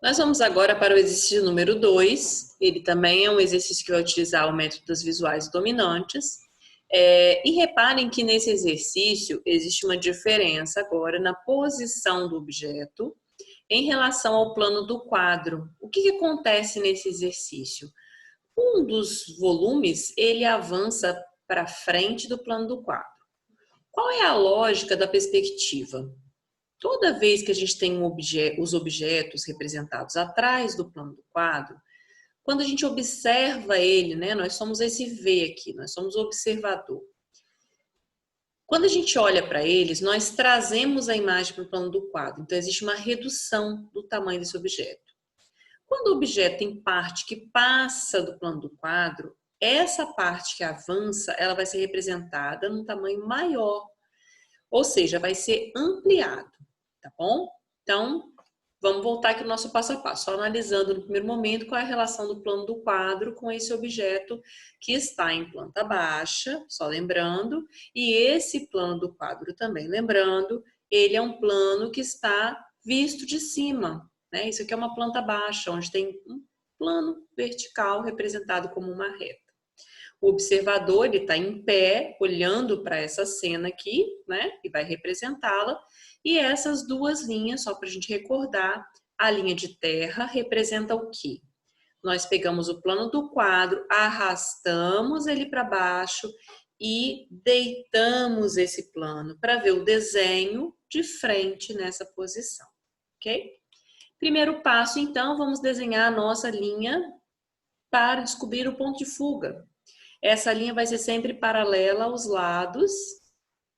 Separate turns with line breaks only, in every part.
Nós vamos agora para o exercício número 2. Ele também é um exercício que vai utilizar o método das visuais dominantes. E reparem que nesse exercício existe uma diferença agora na posição do objeto em relação ao plano do quadro. O que acontece nesse exercício? Um dos volumes, ele avança para frente do plano do quadro. Qual é a lógica da perspectiva? Toda vez que a gente tem os objetos representados atrás do plano do quadro, quando a gente observa ele, né, nós somos esse V aqui, nós somos o observador. Quando a gente olha para eles, nós trazemos a imagem para o plano do quadro. Então, existe uma redução do tamanho desse objeto. Quando o objeto tem parte que passa do plano do quadro, essa parte que avança, ela vai ser representada num tamanho maior. Ou seja, vai ser ampliado. Tá bom? Então, vamos voltar aqui no nosso passo a passo, só analisando no primeiro momento qual é a relação do plano do quadro com esse objeto que está em planta baixa, só lembrando, e esse plano do quadro também, lembrando, ele é um plano que está visto de cima, né? Isso aqui é uma planta baixa, onde tem um plano vertical representado como uma reta. O observador, ele está em pé, olhando para essa cena aqui, né? E vai representá-la. E essas duas linhas, só para a gente recordar, a linha de terra representa o quê? Nós pegamos o plano do quadro, arrastamos ele para baixo e deitamos esse plano para ver o desenho de frente nessa posição, ok? Primeiro passo, então, vamos desenhar a nossa linha para descobrir o ponto de fuga. Essa linha vai ser sempre paralela aos lados,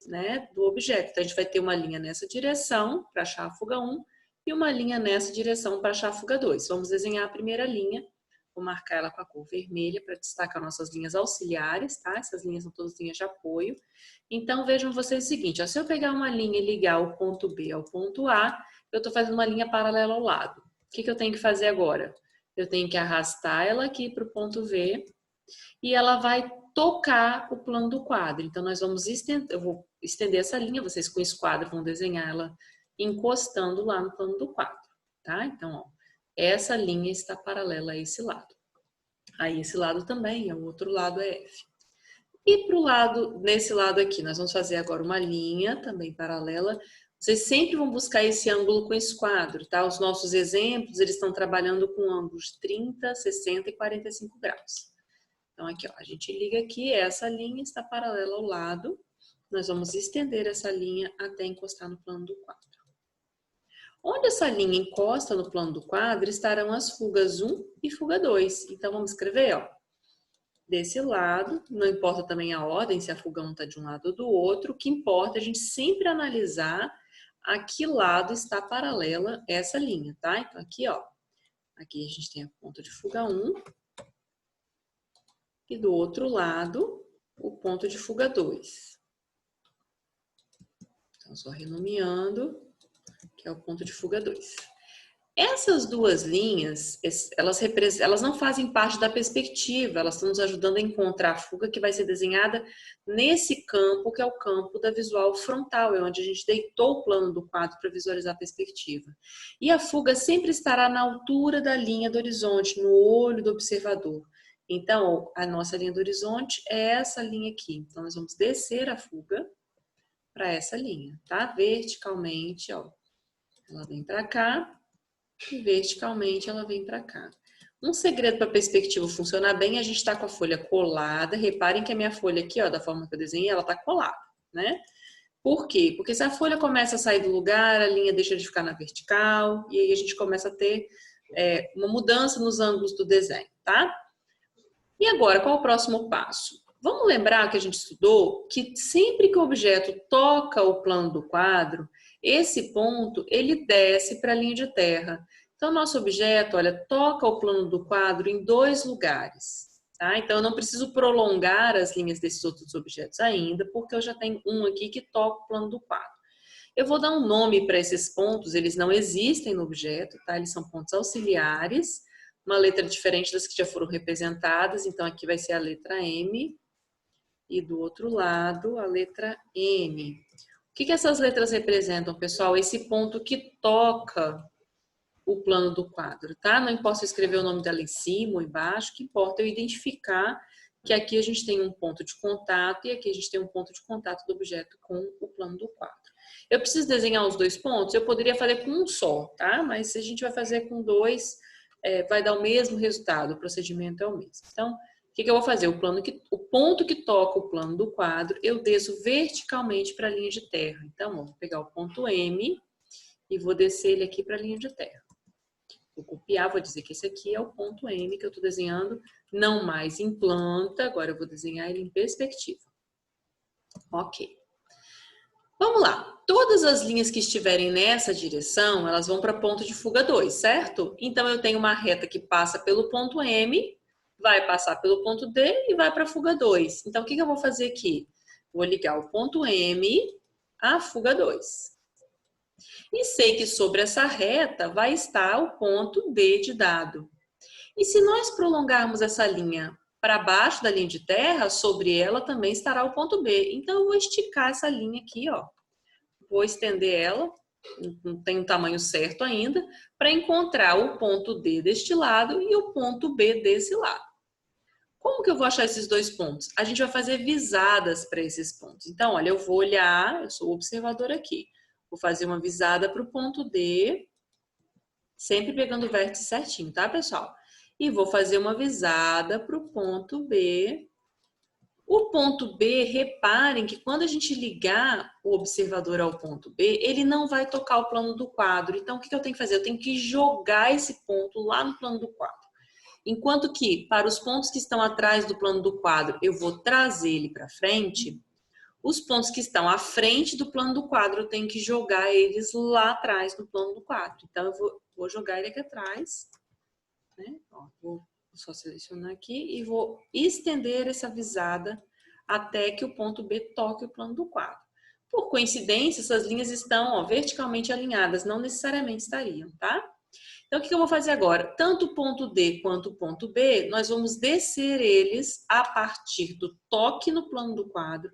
né, do objeto. Então, a gente vai ter uma linha nessa direção para achar a fuga 1 e uma linha nessa direção para achar a fuga 2. Vamos desenhar a primeira linha. Vou marcar ela com a cor vermelha para destacar nossas linhas auxiliares, tá? Essas linhas são todas linhas de apoio. Então, vejam vocês o seguinte, ó, se eu pegar uma linha e ligar o ponto B ao ponto A, eu estou fazendo uma linha paralela ao lado. O que eu tenho que fazer agora? Eu tenho que arrastar ela aqui para o ponto V e ela vai tocar o plano do quadro. Então, nós vamos estender, eu vou estender essa linha, vocês com o esquadro vão desenhar ela encostando lá no plano do quadro, tá? Então, ó, essa linha está paralela a esse lado. Aí, esse lado também, o outro lado é F. E pro lado, nesse lado aqui, nós vamos fazer agora uma linha também paralela. Vocês sempre vão buscar esse ângulo com esquadro, tá? Os nossos exemplos, eles estão trabalhando com ângulos de 30, 60 e 45 graus. Então, aqui, ó, a gente liga aqui, essa linha está paralela ao lado. Nós vamos estender essa linha até encostar no plano do quadro. Onde essa linha encosta no plano do quadro, estarão as fugas 1 e fuga 2. Então, vamos escrever, ó, desse lado, não importa também a ordem, se a fuga 1 está de um lado ou do outro, o que importa é a gente sempre analisar a que lado está paralela essa linha, tá? Então, aqui, ó, aqui a gente tem a ponta de fuga 1, e do outro lado, o ponto de fuga 2. Então, só renomeando, que é o ponto de fuga 2. Essas duas linhas, elas não fazem parte da perspectiva, elas estão nos ajudando a encontrar a fuga que vai ser desenhada nesse campo, que é o campo da visual frontal, é onde a gente deitou o plano do quadro para visualizar a perspectiva. E a fuga sempre estará na altura da linha do horizonte, no olho do observador. Então, a nossa linha do horizonte é essa linha aqui. Então, nós vamos descer a fuga para essa linha, tá? Verticalmente, ó. Ela vem para cá e verticalmente ela vem para cá. Um segredo para a perspectiva funcionar bem é a gente estar com a folha colada. Reparem que a minha folha aqui, ó, da forma que eu desenhei, ela tá colada, né? Por quê? Porque se a folha começa a sair do lugar, a linha deixa de ficar na vertical e aí a gente começa a ter uma mudança nos ângulos do desenho, tá? E agora, qual é o próximo passo? Vamos lembrar que a gente estudou que sempre que o objeto toca o plano do quadro, esse ponto, ele desce para a linha de terra. Então, nosso objeto, olha, toca o plano do quadro em 2 lugares. Tá? Então, eu não preciso prolongar as linhas desses outros objetos ainda, porque eu já tenho um aqui que toca o plano do quadro. Eu vou dar um nome para esses pontos, eles não existem no objeto, tá? Eles são pontos auxiliares, uma letra diferente das que já foram representadas, então aqui vai ser a letra M e do outro lado a letra N. O que essas letras representam, pessoal? Esse ponto que toca o plano do quadro, tá? Não importa se eu escrever o nome dela em cima ou embaixo, o que importa é eu identificar que aqui a gente tem um ponto de contato e aqui a gente tem um ponto de contato do objeto com o plano do quadro. Eu preciso desenhar os dois pontos? Eu poderia fazer com um só, tá? Mas se a gente vai fazer com dois, vai dar o mesmo resultado, o procedimento é o mesmo. Então, o que eu vou fazer? O ponto que toca o plano do quadro, eu desço verticalmente para a linha de terra. Então, vou pegar o ponto M e vou descer ele aqui para a linha de terra. Vou copiar, vou dizer que esse aqui é o ponto M que eu estou desenhando, não mais em planta, agora eu vou desenhar ele em perspectiva. Ok. Vamos lá. Todas as linhas que estiverem nessa direção, elas vão para ponto de fuga 2, certo? Então, eu tenho uma reta que passa pelo ponto M, vai passar pelo ponto D e vai para a fuga 2. Então, o que eu vou fazer aqui? Vou ligar o ponto M à fuga 2. E sei que sobre essa reta vai estar o ponto D de dado. E se nós prolongarmos essa linha para baixo da linha de terra, sobre ela também estará o ponto B. Então, eu vou esticar essa linha aqui, ó. Vou estender ela, não tem o tamanho certo ainda, para encontrar o ponto D deste lado e o ponto B desse lado. Como que eu vou achar esses dois pontos? A gente vai fazer visadas para esses pontos. Então, olha, eu vou olhar, eu sou o observador aqui. Vou fazer uma visada para o ponto D, sempre pegando o vértice certinho, tá, pessoal? E vou fazer uma visada para o ponto B. O ponto B, reparem que quando a gente ligar o observador ao ponto B, ele não vai tocar o plano do quadro. Então, o que eu tenho que fazer? Eu tenho que jogar esse ponto lá no plano do quadro. Enquanto que, para os pontos que estão atrás do plano do quadro, eu vou trazer ele para frente. Os pontos que estão à frente do plano do quadro, eu tenho que jogar eles lá atrás no plano do quadro. Então, eu vou jogar ele aqui atrás. Né? Ó, vou só selecionar aqui e vou estender essa visada até que o ponto B toque o plano do quadro. Por coincidência, essas linhas estão, ó, verticalmente alinhadas, não necessariamente estariam, tá? Então, o que eu vou fazer agora? Tanto o ponto D quanto o ponto B, nós vamos descer eles a partir do toque no plano do quadro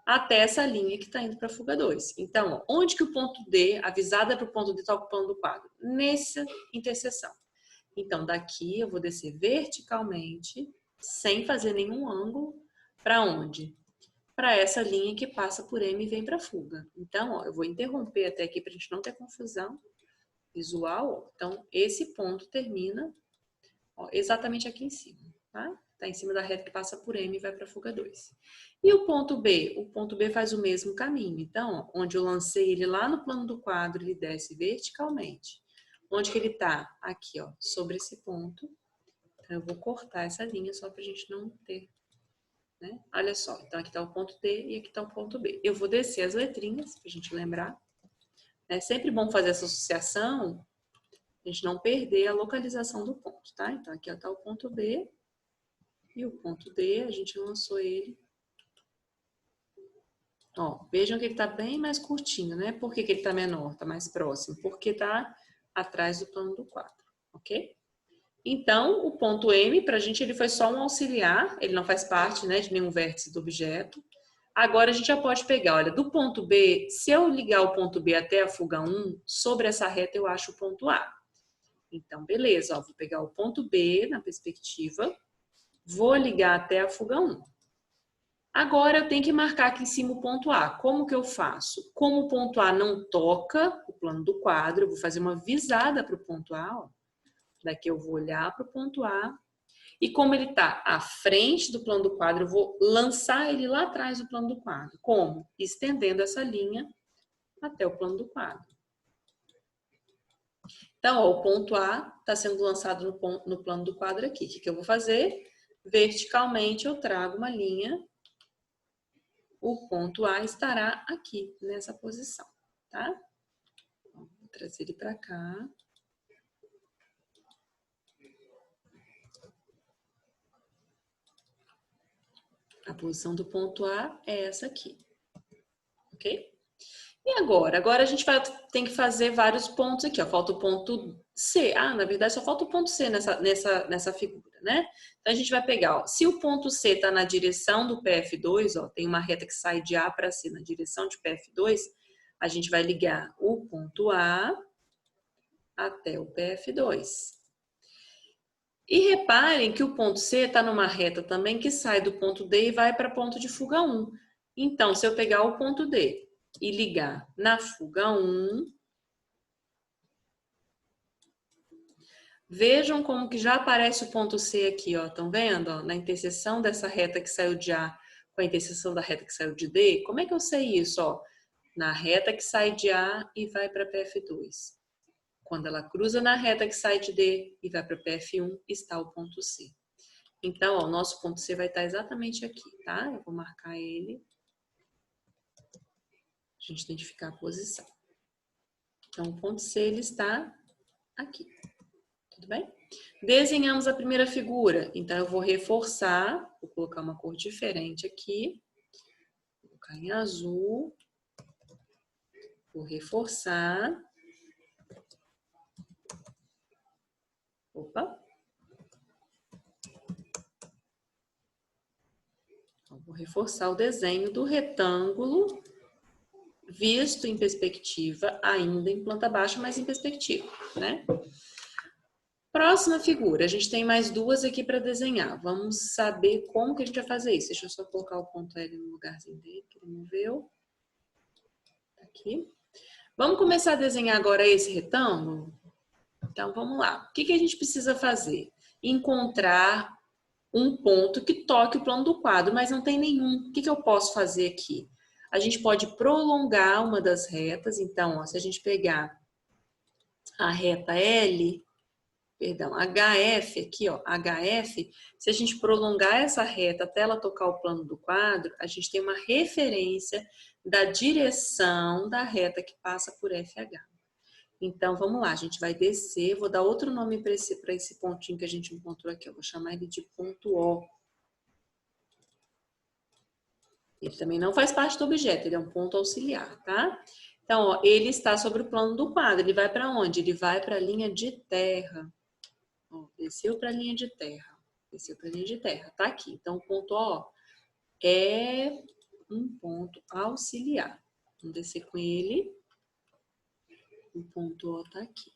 até essa linha que está indo para a fuga 2. Então, ó, onde que o ponto D, a visada para o ponto D toca o plano do quadro? Nessa interseção. Então, daqui eu vou descer verticalmente, sem fazer nenhum ângulo, para onde? Para essa linha que passa por M e vem para a fuga. Então, ó, eu vou interromper até aqui para a gente não ter confusão visual. Ó. Então, esse ponto termina, ó, exatamente aqui em cima, tá? Está em cima da reta que passa por M e vai para a fuga 2. E o ponto B? O ponto B faz o mesmo caminho. Então, ó, onde eu lancei ele lá no plano do quadro, ele desce verticalmente. Onde que ele está? Aqui, ó, sobre esse ponto. Então, eu vou cortar essa linha só para a gente não ter, né? Olha só, então aqui está o ponto D e aqui está o ponto B. Eu vou descer as letrinhas para a gente lembrar. É sempre bom fazer essa associação, a gente não perder a localização do ponto, tá? Então, aqui está o ponto B e o ponto D, a gente lançou ele. Ó, vejam que ele está bem mais curtinho, né? Por que ele está menor, está mais próximo? Porque está atrás do plano do quadro, ok? Então, o ponto M, para a gente, ele foi só um auxiliar, ele não faz parte, né, de nenhum vértice do objeto. Agora, a gente já pode pegar, olha, do ponto B, se eu ligar o ponto B até a fuga 1, sobre essa reta eu acho o ponto A. Então, beleza, ó, vou pegar o ponto B na perspectiva, vou ligar até a fuga 1. Agora, eu tenho que marcar aqui em cima o ponto A. Como que eu faço? Como o ponto A não toca o plano do quadro, eu vou fazer uma visada para o ponto A, ó. Daqui eu vou olhar para o ponto A. E como ele está à frente do plano do quadro, eu vou lançar ele lá atrás do plano do quadro. Como? Estendendo essa linha até o plano do quadro. Então, ó, o ponto A está sendo lançado no plano do quadro aqui. O que eu vou fazer? Verticalmente eu trago uma linha. O ponto A estará aqui, nessa posição, tá? Vou trazer ele para cá. A posição do ponto A é essa aqui, ok? E agora? Agora a gente tem que fazer vários pontos aqui, ó. Falta o ponto C. Ah, na verdade só falta o ponto C nessa figura, né? Então a gente vai pegar, ó, se o ponto C está na direção do PF2, ó, tem uma reta que sai de A para C na direção de PF2, a gente vai ligar o ponto A até o PF2. E reparem que o ponto C está numa reta também que sai do ponto D e vai para ponto de fuga 1. Então, se eu pegar o ponto D e ligar na fuga 1, vejam como que já aparece o ponto C aqui, ó. Estão vendo? Ó, na interseção dessa reta que saiu de A com a interseção da reta que saiu de D. Como é que eu sei isso? Ó? Na reta que sai de A e vai para PF2. Quando ela cruza na reta que sai de D e vai para PF1, está o ponto C. Então, ó, o nosso ponto C vai estar exatamente aqui, tá? Eu vou marcar ele. A gente identificar a posição. Então, o ponto C ele está aqui. Tudo bem? Desenhamos a primeira figura. Então, eu vou reforçar. Vou colocar uma cor diferente aqui. Vou colocar em azul. Vou reforçar. Opa! Então, vou reforçar o desenho do retângulo visto em perspectiva, ainda em planta baixa, mas em perspectiva, né? Próxima figura, a gente tem mais duas aqui para desenhar. Vamos saber como que a gente vai fazer isso. Deixa eu só colocar o ponto L no lugarzinho dele, que ele moveu. Aqui. Vamos começar a desenhar agora esse retângulo? Então, vamos lá. O que que a gente precisa fazer? Encontrar um ponto que toque o plano do quadro, mas não tem nenhum. O que que eu posso fazer aqui? A gente pode prolongar uma das retas. Então, ó, se a gente pegar a reta L, perdão, HF aqui, ó, HF, se a gente prolongar essa reta até ela tocar o plano do quadro, a gente tem uma referência da direção da reta que passa por FH. Então, vamos lá, a gente vai descer, vou dar outro nome para esse pontinho que a gente encontrou aqui, eu vou chamar ele de ponto O. Ele também não faz parte do objeto, ele é um ponto auxiliar, tá? Então, ó, ele está sobre o plano do quadro, ele vai para onde? Ele vai para a linha de terra. Ó, desceu para a linha de terra, desceu para a linha de terra, tá aqui. Então, o ponto O é um ponto auxiliar. Vamos descer com ele. O ponto O tá aqui.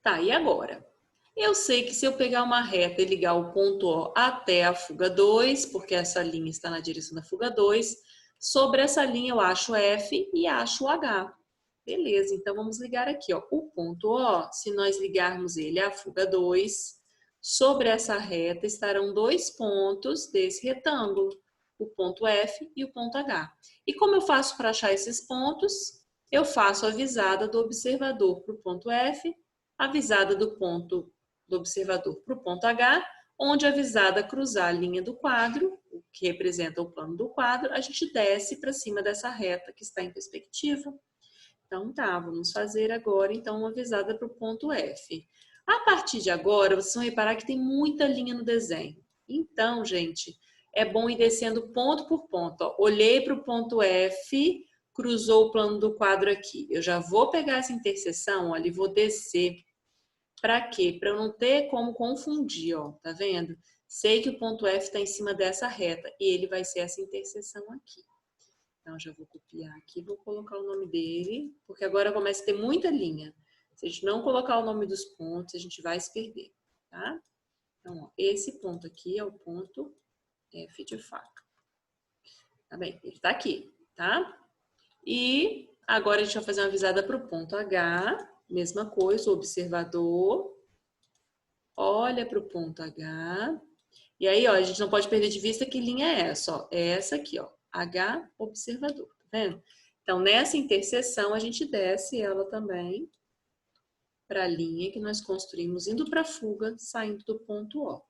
Tá, e agora? Eu sei que se eu pegar uma reta e ligar o ponto O até a fuga 2, porque essa linha está na direção da fuga 2, sobre essa linha eu acho F e acho H. Beleza, então vamos ligar aqui, ó. O ponto O, se nós ligarmos ele à fuga 2, sobre essa reta estarão dois pontos desse retângulo, o ponto F e o ponto H. E como eu faço para achar esses pontos? Eu faço a visada do observador para o ponto F, a visada do observador para o ponto H, onde a visada cruzar a linha do quadro, o que representa o plano do quadro, a gente desce para cima dessa reta que está em perspectiva. Então tá, vamos fazer agora então uma visada para o ponto F. A partir de agora, vocês vão reparar que tem muita linha no desenho. Então, gente, é bom ir descendo ponto por ponto. Ó. Olhei para o ponto F, cruzou o plano do quadro aqui. Eu já vou pegar essa interseção, olha, e vou descer. Para quê? Para eu não ter como confundir, ó, tá vendo? Sei que o ponto F está em cima dessa reta e ele vai ser essa interseção aqui. Então, já vou copiar aqui, vou colocar o nome dele, porque agora começa a ter muita linha. Se a gente não colocar o nome dos pontos, a gente vai se perder, tá? Então, ó, esse ponto aqui é o ponto F de faca. Tá bem? Ele tá aqui, tá? E agora a gente vai fazer uma visada para o ponto H. Mesma coisa, o observador olha para o ponto H. E aí, ó, a gente não pode perder de vista que linha é essa, ó. É essa aqui, ó. H, observador, tá vendo? Então, nessa interseção, a gente desce ela também para a linha que nós construímos indo para a fuga, saindo do ponto O.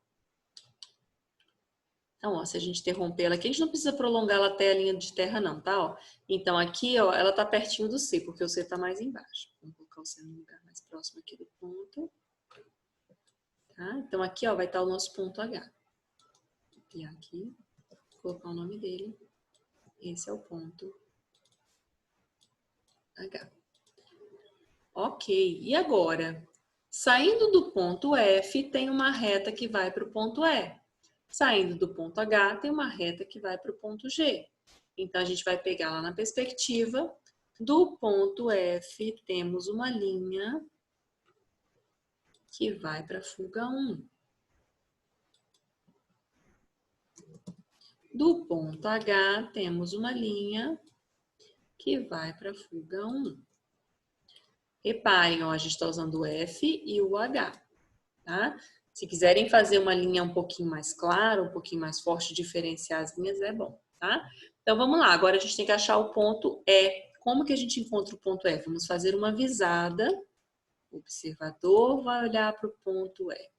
Então, ó, se a gente interromper ela aqui, a gente não precisa prolongar ela até a linha de terra, não, tá? Ó, então, aqui, ó, ela tá pertinho do C, porque o C tá mais embaixo. Vamos colocar o C no lugar mais próximo aqui do ponto. Tá? Então, aqui, ó, vai estar o nosso ponto H. Vou copiar aqui, colocar o nome dele. Esse é o ponto H. Ok, e agora? Saindo do ponto F, tem uma reta que vai para o ponto E. Saindo do ponto H, tem uma reta que vai para o ponto G. Então, a gente vai pegar lá na perspectiva, Do ponto F, temos uma linha que vai para a fuga 1. Do ponto H, temos uma linha que vai para a fuga 1. Reparem, ó, a gente está usando o F e o H, tá? Se quiserem fazer uma linha um pouquinho mais clara, um pouquinho mais forte, diferenciar as linhas, é bom, tá? Então, vamos lá. Agora, a gente tem que achar o ponto E. Como que a gente encontra o ponto E? Vamos fazer uma visada. O observador vai olhar para o ponto E.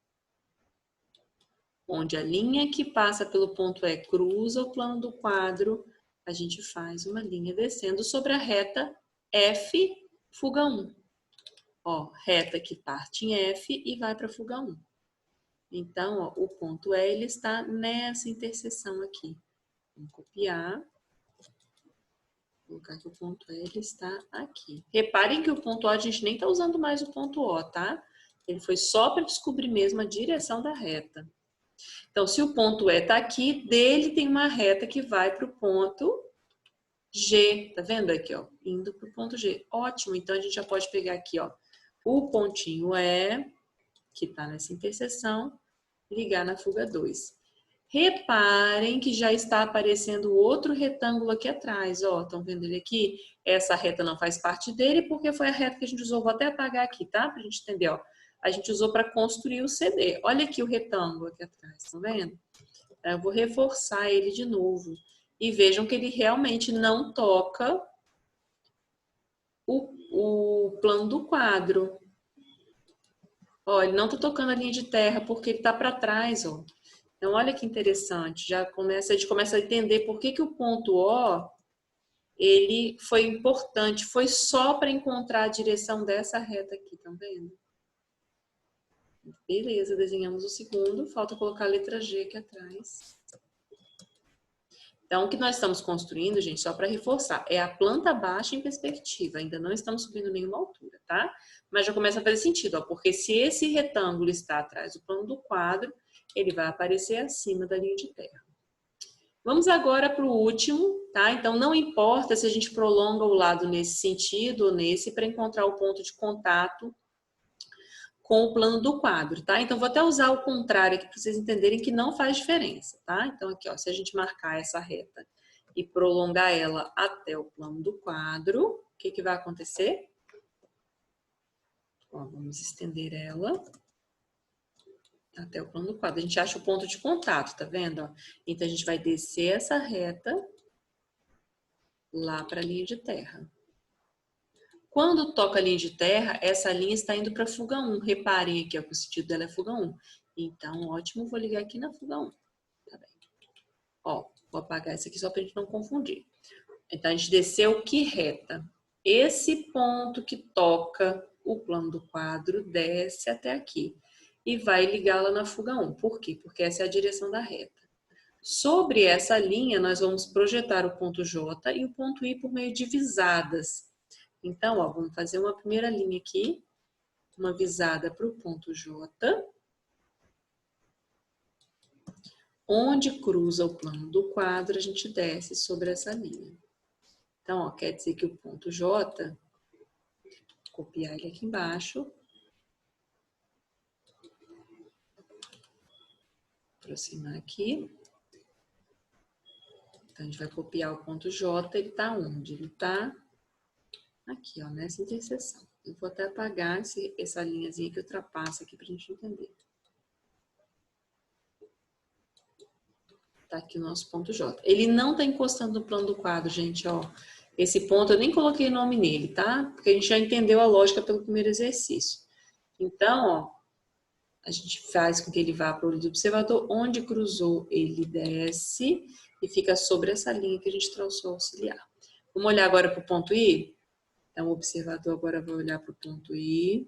Onde a linha que passa pelo ponto E cruza o plano do quadro, a gente faz uma linha descendo sobre a reta F, fuga 1. Ó, reta que parte em F e vai para a fuga 1. Então, ó, o ponto E ele está nessa interseção aqui. Vamos copiar. Vou colocar que o ponto E ele está aqui. Reparem que o ponto O a gente nem está usando mais o ponto O, tá? Ele foi só para descobrir mesmo a direção da reta. Então, se o ponto E está aqui, dele tem uma reta que vai para o ponto G. Tá vendo aqui, ó? Indo para o ponto G. Ótimo, então a gente já pode pegar aqui, ó, o pontinho E, que está nessa interseção, ligar na fuga 2. Reparem que já está aparecendo outro retângulo aqui atrás, ó. Estão vendo ele aqui? Essa reta não faz parte dele porque foi a reta que a gente usou. Vou até apagar aqui, tá? Pra gente entender, ó. A gente usou para construir o CD. Olha aqui o retângulo aqui atrás, estão vendo? Eu vou reforçar ele de novo. E vejam que ele realmente não toca o plano do quadro. Ó, ele não está tocando a linha de terra porque ele está para trás, ó. Então, olha que interessante. A gente começa a entender por que o ponto O ele foi importante. Foi só para encontrar a direção dessa reta aqui, estão vendo? Beleza, desenhamos o segundo. Falta colocar a letra G aqui atrás. Então, o que nós estamos construindo, gente, só para reforçar, é a planta baixa em perspectiva. Ainda não estamos subindo nenhuma altura, tá? Mas já começa a fazer sentido, ó, porque se esse retângulo está atrás do plano do quadro, ele vai aparecer acima da linha de terra. Vamos agora para o último, tá? Então, não importa se a gente prolonga o lado nesse sentido ou nesse para encontrar o ponto de contato com o plano do quadro, tá? Então, vou até usar o contrário aqui para vocês entenderem que não faz diferença, tá? Então, aqui, ó, se a gente marcar essa reta e prolongar ela até o plano do quadro, o que que vai acontecer? Ó, vamos estender ela até o plano do quadro. A gente acha o ponto de contato, tá vendo? Ó? Então, a gente vai descer essa reta lá para a linha de terra. Quando toca a linha de terra, essa linha está indo para a fuga 1. Reparem aqui, ó, que o sentido dela é fuga 1. Então, ótimo, vou ligar aqui na fuga 1. Tá bem. Ó, vou apagar essa aqui só para a gente não confundir. Então, a gente desceu que reta? Esse ponto que toca o plano do quadro desce até aqui. E vai ligá-la na fuga 1. Por quê? Porque essa é a direção da reta. Sobre essa linha, nós vamos projetar o ponto J e o ponto I por meio de visadas. Então, ó, vamos fazer uma primeira linha aqui, uma visada para o ponto J, onde cruza o plano do quadro, a gente desce sobre essa linha. Então, ó, quer dizer que o ponto J, vou copiar ele aqui embaixo, aproximar aqui. Então, a gente vai copiar o ponto J, ele está onde? Ele está aqui, ó, nessa interseção. Eu vou até apagar essa linhazinha que ultrapassa aqui para a gente entender. Tá aqui o nosso ponto J. Ele não está encostando no plano do quadro, gente, ó. Esse ponto eu nem coloquei nome nele, tá? Porque a gente já entendeu a lógica pelo primeiro exercício. Então, ó, a gente faz com que ele vá para o olho do observador. Onde cruzou, ele desce e fica sobre essa linha que a gente traçou auxiliar. Vamos olhar agora para o ponto I? Então, o observador agora vai olhar para o ponto I.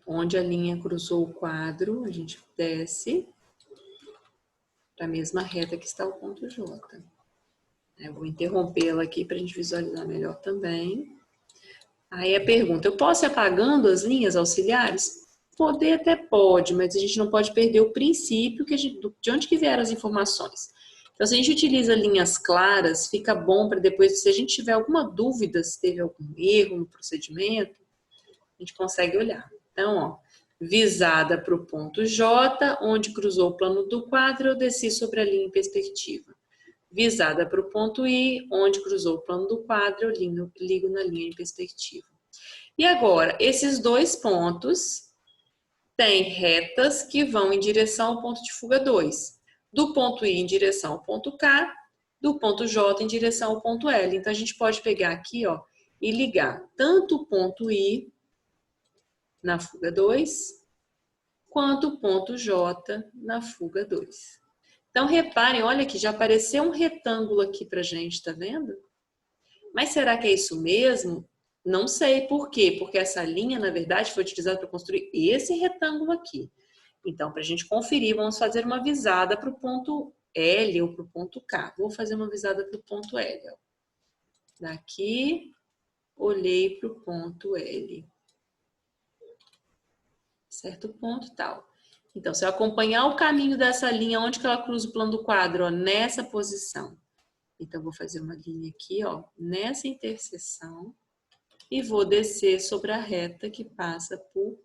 Onde a linha cruzou o quadro, a gente desce para a mesma reta que está o ponto J. Eu vou interrompê-la aqui para a gente visualizar melhor também. Aí a pergunta, eu posso ir apagando as linhas auxiliares? Poder até pode, mas a gente não pode perder o princípio de onde que vieram as informações. Então, se a gente utiliza linhas claras, fica bom para depois, se a gente tiver alguma dúvida, se teve algum erro no procedimento, a gente consegue olhar. Então, ó, visada para o ponto J, onde cruzou o plano do quadro, eu desci sobre a linha em perspectiva. Visada para o ponto I, onde cruzou o plano do quadro, eu ligo na linha em perspectiva. E agora, esses dois pontos têm retas que vão em direção ao ponto de fuga 2. Do ponto I em direção ao ponto K, do ponto J em direção ao ponto L. Então, a gente pode pegar aqui, ó, e ligar tanto o ponto I na fuga 2, quanto o ponto J na fuga 2. Então, reparem, olha aqui, já apareceu um retângulo aqui pra gente, tá vendo? Mas será que é isso mesmo? Não sei por quê, porque essa linha, na verdade, foi utilizada para construir esse retângulo aqui. Então, para a gente conferir, vamos fazer uma visada para o ponto L ou para o ponto K. Vou fazer uma visada para o ponto L. Ó. Daqui, olhei para o ponto L. Certo ponto, tal. Então, se eu acompanhar o caminho dessa linha, onde que ela cruza o plano do quadro? Ó, nessa posição. Então, vou fazer uma linha aqui, ó, nessa interseção. E vou descer sobre a reta que passa por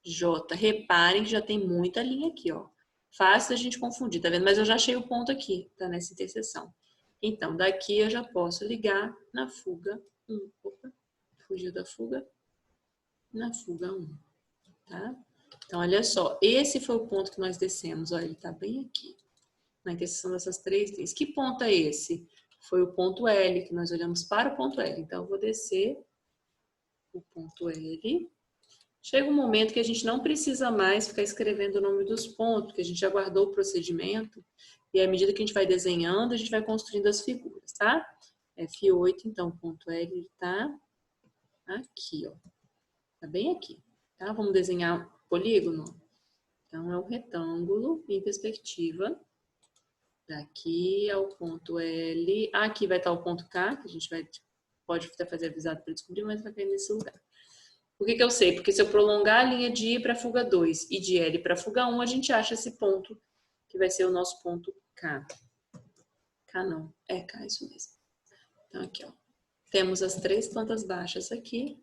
J. Reparem que já tem muita linha aqui, ó. Fácil da gente confundir, tá vendo? Mas eu já achei o ponto aqui, tá nessa interseção. Então, daqui eu já posso ligar na fuga 1. Opa, fugiu da fuga. Na fuga 1, tá? Então, olha só, esse foi o ponto que nós descemos, ó, ele tá bem aqui, na interseção dessas três linhas. Que ponto é esse? Foi o ponto L, que nós olhamos para o ponto L. Então, eu vou descer o ponto L. Chega um momento que a gente não precisa mais ficar escrevendo o nome dos pontos, porque a gente já guardou o procedimento, e à medida que a gente vai desenhando, a gente vai construindo as figuras, tá? F8, então, o ponto L está aqui, ó. Tá bem aqui, tá? Vamos desenhar o polígono? Então, é o retângulo em perspectiva. Daqui ao ponto L. Aqui vai estar o ponto K, que a gente pode até fazer avisado para descobrir, mas vai cair nesse lugar. Por que eu sei? Porque se eu prolongar a linha de I para a fuga 2 e de L para a fuga 1, a gente acha esse ponto, que vai ser o nosso ponto K. K não, é K, isso mesmo. Então, aqui, ó. Temos as três plantas baixas aqui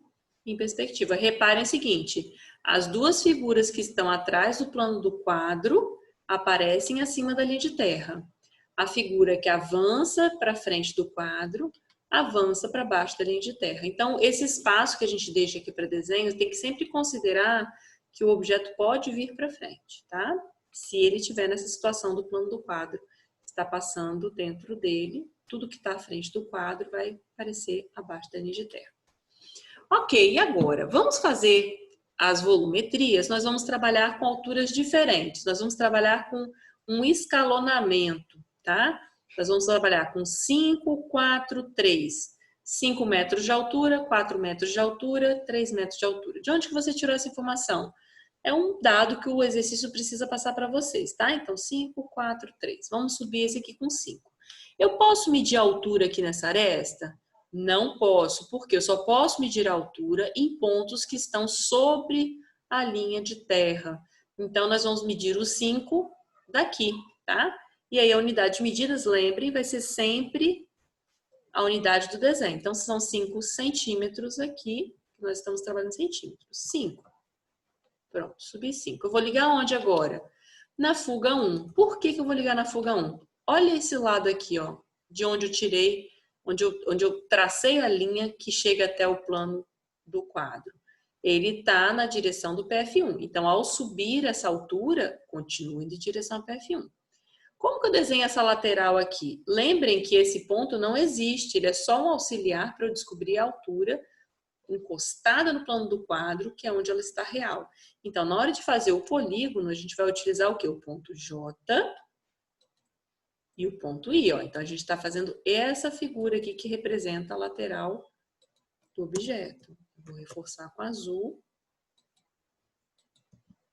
em perspectiva. Reparem o seguinte, as duas figuras que estão atrás do plano do quadro aparecem acima da linha de terra. A figura que avança para frente do quadro avança para baixo da linha de terra. Então, esse espaço que a gente deixa aqui para desenho, tem que sempre considerar que o objeto pode vir para frente, tá? Se ele estiver nessa situação do plano do quadro, está passando dentro dele, tudo que está à frente do quadro vai aparecer abaixo da linha de terra. Ok, e agora? Vamos fazer as volumetrias, nós vamos trabalhar com alturas diferentes, nós vamos trabalhar com um escalonamento, tá? Nós vamos trabalhar com 5, 4, 3. 5 metros de altura, 4 metros de altura, 3 metros de altura. De onde que você tirou essa informação? É um dado que o exercício precisa passar para vocês, tá? Então, 5, 4, 3. Vamos subir esse aqui com 5. Eu posso medir a altura aqui nessa aresta? Não posso, porque eu só posso medir a altura em pontos que estão sobre a linha de terra. Então, nós vamos medir os 5 daqui, tá? E aí, a unidade de medidas, lembrem, vai ser sempre a unidade do desenho. Então, são 5 centímetros aqui, nós estamos trabalhando em centímetros. 5. Pronto, subi 5. Eu vou ligar onde agora? Na fuga 1. Por que eu vou ligar na fuga 1? Olha esse lado aqui, ó, de onde eu tirei, onde eu tracei a linha que chega até o plano do quadro. Ele está na direção do PF1. Então, ao subir essa altura, continue em direção ao PF1. Como que eu desenho essa lateral aqui? Lembrem que esse ponto não existe, ele é só um auxiliar para eu descobrir a altura encostada no plano do quadro, que é onde ela está real. Então, na hora de fazer o polígono, a gente vai utilizar o quê? O ponto J e o ponto I. Ó. Então, a gente está fazendo essa figura aqui que representa a lateral do objeto. Vou reforçar com azul.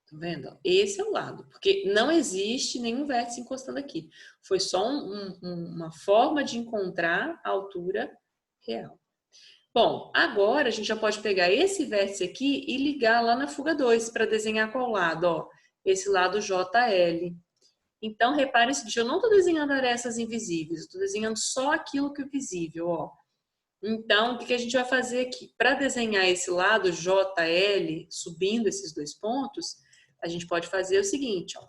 Tá vendo? Esse é o lado, porque não existe nenhum vértice encostando aqui. Foi só uma forma de encontrar a altura real. Bom, agora a gente já pode pegar esse vértice aqui e ligar lá na fuga 2 para desenhar qual lado? Ó, esse lado JL. Então, repare o seguinte, eu não estou desenhando arestas invisíveis, estou desenhando só aquilo que é visível, ó. Então, o que a gente vai fazer aqui? Para desenhar esse lado JL, subindo esses dois pontos, a gente pode fazer o seguinte, ó.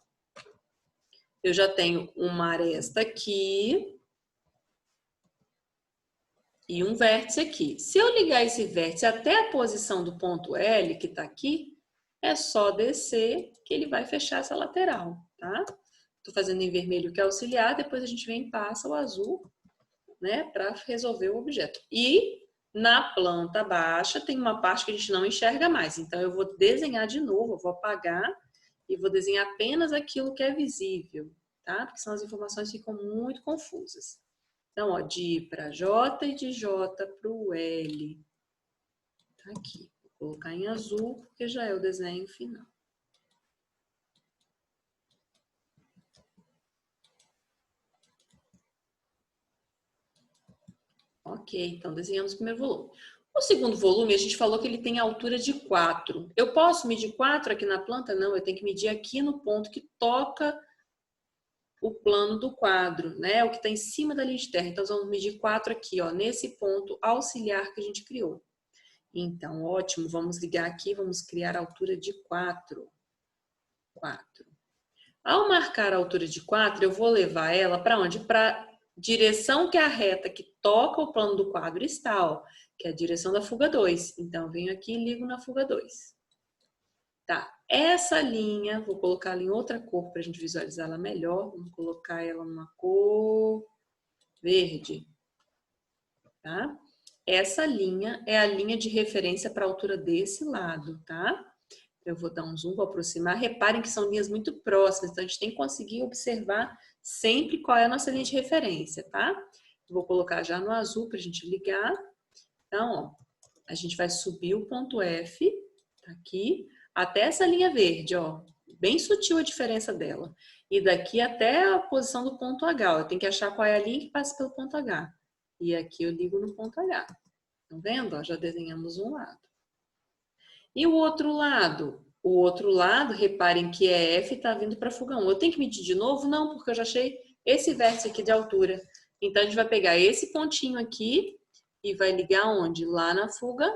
Eu já tenho uma aresta aqui e um vértice aqui. Se eu ligar esse vértice até a posição do ponto L, que está aqui, é só descer que ele vai fechar essa lateral, tá? Estou fazendo em vermelho que é auxiliar, depois a gente vem e passa o azul, né, para resolver o objeto. E na planta baixa tem uma parte que a gente não enxerga mais, então eu vou desenhar de novo, eu vou apagar e vou desenhar apenas aquilo que é visível, tá? Porque senão as informações ficam muito confusas. Então, ó, de I para J e de J para o L. Tá aqui. Vou colocar em azul, porque já é o desenho final. Ok, então desenhamos o primeiro volume. O segundo volume, a gente falou que ele tem altura de 4. Eu posso medir 4 aqui na planta? Não, eu tenho que medir aqui no ponto que toca o plano do quadro, né? O que está em cima da linha de terra. Então, nós vamos medir 4 aqui, ó, nesse ponto auxiliar que a gente criou. Então, ótimo, vamos ligar aqui, vamos criar a altura de 4. 4. Ao marcar a altura de 4, eu vou levar ela para onde? Para direção que a reta que toca o plano do quadro está, ó, que é a direção da fuga 2. Então, eu venho aqui e ligo na fuga 2. Tá, essa linha, vou colocar ela em outra cor para a gente visualizar ela melhor. Vamos colocar ela numa cor verde, tá? Essa linha é a linha de referência para a altura desse lado, tá? Eu vou dar um zoom, vou aproximar. Reparem que são linhas muito próximas, então a gente tem que conseguir observar sempre qual é a nossa linha de referência, tá? Vou colocar já no azul para a gente ligar. Então, ó, a gente vai subir o ponto F, tá aqui, até essa linha verde, ó. Bem sutil a diferença dela. E daqui até a posição do ponto H, ó. Eu tenho que achar qual é a linha que passa pelo ponto H. E aqui eu ligo no ponto H. Estão vendo? Ó, já desenhamos um lado. E o outro lado? O outro lado, reparem que é F, está vindo para a fuga 1. Eu tenho que medir de novo? Não, porque eu já achei esse vértice aqui de altura. Então, a gente vai pegar esse pontinho aqui e vai ligar onde? Lá na fuga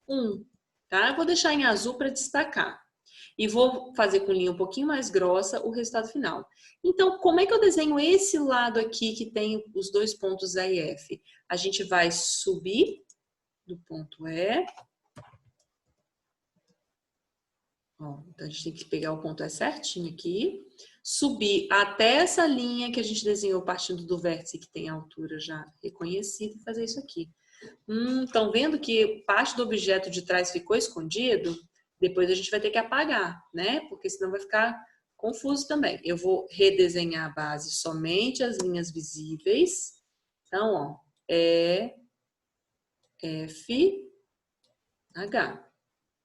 1. Tá? Eu vou deixar em azul para destacar. E vou fazer com linha um pouquinho mais grossa o resultado final. Então, como é que eu desenho esse lado aqui que tem os dois pontos E e F? A gente vai subir do ponto E. Ó, então, a gente tem que pegar o ponto E certinho aqui. Subir até essa linha que a gente desenhou partindo do vértice que tem a altura já reconhecida e fazer isso aqui. Estão vendo que parte do objeto de trás ficou escondido? Depois a gente vai ter que apagar, né? Porque senão vai ficar confuso também. Eu vou redesenhar a base somente as linhas visíveis. Então, ó, E, F, H.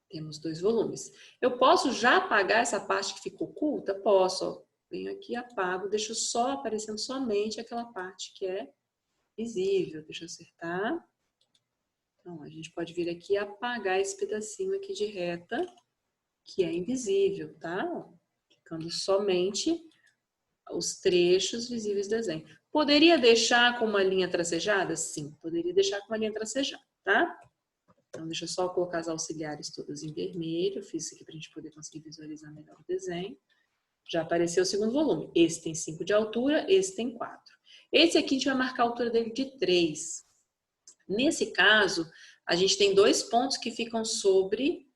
Temos dois volumes. Eu posso já apagar essa parte que ficou oculta? Posso. Ó. Venho aqui e apago, deixo só aparecendo somente aquela parte que é visível. Deixa eu acertar. Então, a gente pode vir aqui e apagar esse pedacinho aqui de reta, que é invisível, tá? Ficando somente os trechos visíveis do desenho. Poderia deixar com uma linha tracejada? Sim, poderia deixar com uma linha tracejada, tá? Então, deixa eu só colocar as auxiliares todas em vermelho. Eu fiz isso aqui para a gente poder conseguir visualizar melhor o desenho. Já apareceu o segundo volume. Esse tem 5 de altura, esse tem 4. Esse aqui a gente vai marcar a altura dele de 3. Nesse caso, a gente tem dois pontos que ficam sobre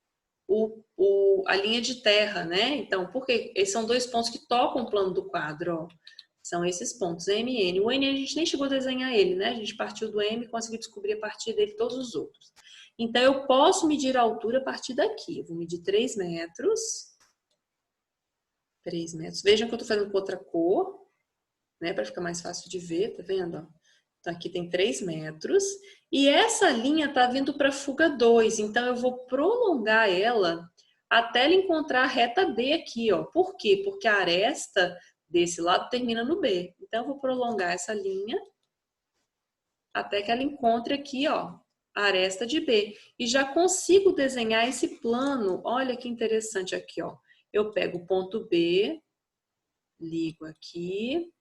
a linha de terra, né? Então, porque esses são dois pontos que tocam o plano do quadro, ó. São esses pontos, M e N. O N a gente nem chegou a desenhar ele, né? A gente partiu do M e conseguiu descobrir a partir dele todos os outros. Então, eu posso medir a altura a partir daqui. Eu vou medir 3 metros. 3 metros. Vejam que eu tô fazendo com outra cor, né? Para ficar mais fácil de ver, tá vendo? Ó? Então, aqui tem 3 metros. E essa linha está vindo para a fuga 2. Então, eu vou prolongar ela até ela encontrar a reta B aqui. Ó. Por quê? Porque a aresta desse lado termina no B. Então, eu vou prolongar essa linha até que ela encontre aqui, ó, a aresta de B. E já consigo desenhar esse plano. Olha que interessante aqui, ó. Eu pego o ponto B, ligo aqui,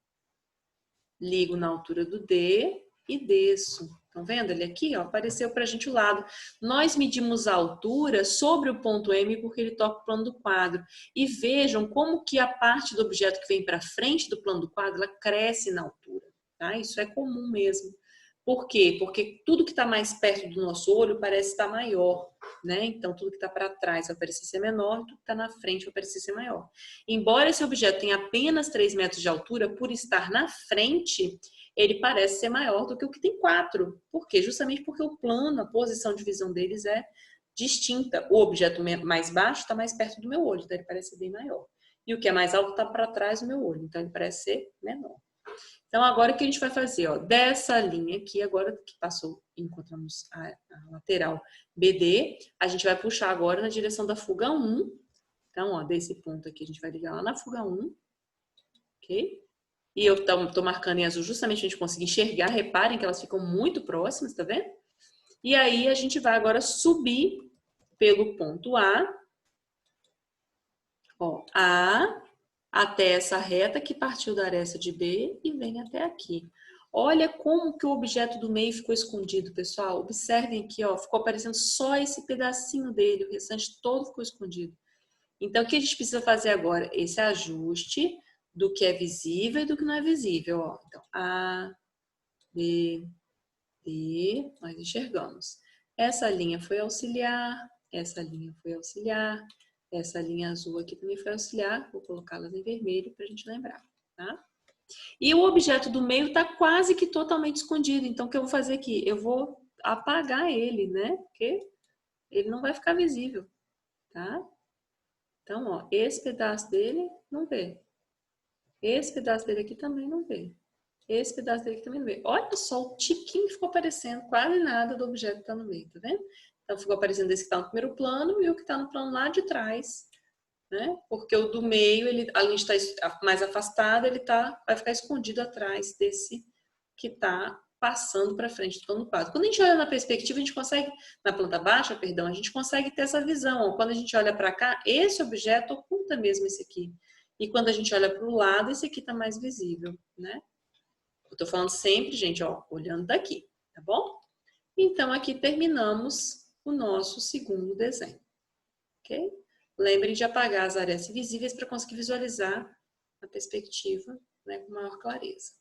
ligo na altura do D e desço. Estão vendo ele aqui? Ó, apareceu para a gente o lado. Nós medimos a altura sobre o ponto M porque ele toca o plano do quadro. E vejam como que a parte do objeto que vem para frente do plano do quadro, ela cresce na altura. Tá? Isso é comum mesmo. Por quê? Porque tudo que está mais perto do nosso olho parece estar maior, né? Então, tudo que está para trás vai parecer ser menor, tudo que está na frente vai parecer ser maior. Embora esse objeto tenha apenas 3 metros de altura, por estar na frente, ele parece ser maior do que o que tem 4. Por quê? Justamente porque o plano, a posição de visão deles é distinta. O objeto mais baixo está mais perto do meu olho, então ele parece ser bem maior. E o que é mais alto está para trás do meu olho, então ele parece ser menor. Então, agora o que a gente vai fazer? Ó, dessa linha aqui, agora que passou, encontramos a lateral BD, a gente vai puxar agora na direção da fuga 1. Então, ó, desse ponto aqui, a gente vai ligar lá na fuga 1. Ok? E eu tô marcando em azul justamente pra gente conseguir enxergar. Reparem que elas ficam muito próximas, tá vendo? E aí, a gente vai agora subir pelo ponto A. Ó, A até essa reta que partiu da aresta de B e vem até aqui. Olha como que o objeto do meio ficou escondido, pessoal. Observem aqui, ó, ficou aparecendo só esse pedacinho dele, o restante todo ficou escondido. Então, o que a gente precisa fazer agora? Esse ajuste do que é visível e do que não é visível. Ó. Então, A, B, D, nós enxergamos. Essa linha foi auxiliar, essa linha foi auxiliar, essa linha azul aqui também foi auxiliar. Vou colocá-las em vermelho para a gente lembrar, tá? E o objeto do meio está quase que totalmente escondido. Então, o que eu vou fazer aqui? Eu vou apagar ele, né? Porque ele não vai ficar visível, tá? Então, ó, esse pedaço dele não vê. Esse pedaço dele aqui também não vê. Esse pedaço dele aqui também não vê. Olha só o tiquinho que ficou aparecendo, quase nada do objeto que está no meio, tá vendo? Então, ficou aparecendo esse que está no primeiro plano e o que está no plano lá de trás, né? Porque o do meio, ele, além de estar mais afastado, ele vai ficar escondido atrás desse que está passando para frente do plano 4. Quando a gente olha na perspectiva, a gente consegue, na planta baixa, perdão, a gente consegue ter essa visão. Quando a gente olha para cá, esse objeto oculta mesmo esse aqui. E quando a gente olha para o lado, esse aqui está mais visível, né? Eu estou falando sempre, gente, ó, olhando daqui, tá bom? Então, aqui terminamos o nosso segundo desenho, ok? Lembrem de apagar as áreas visíveis para conseguir visualizar a perspectiva, né, com maior clareza.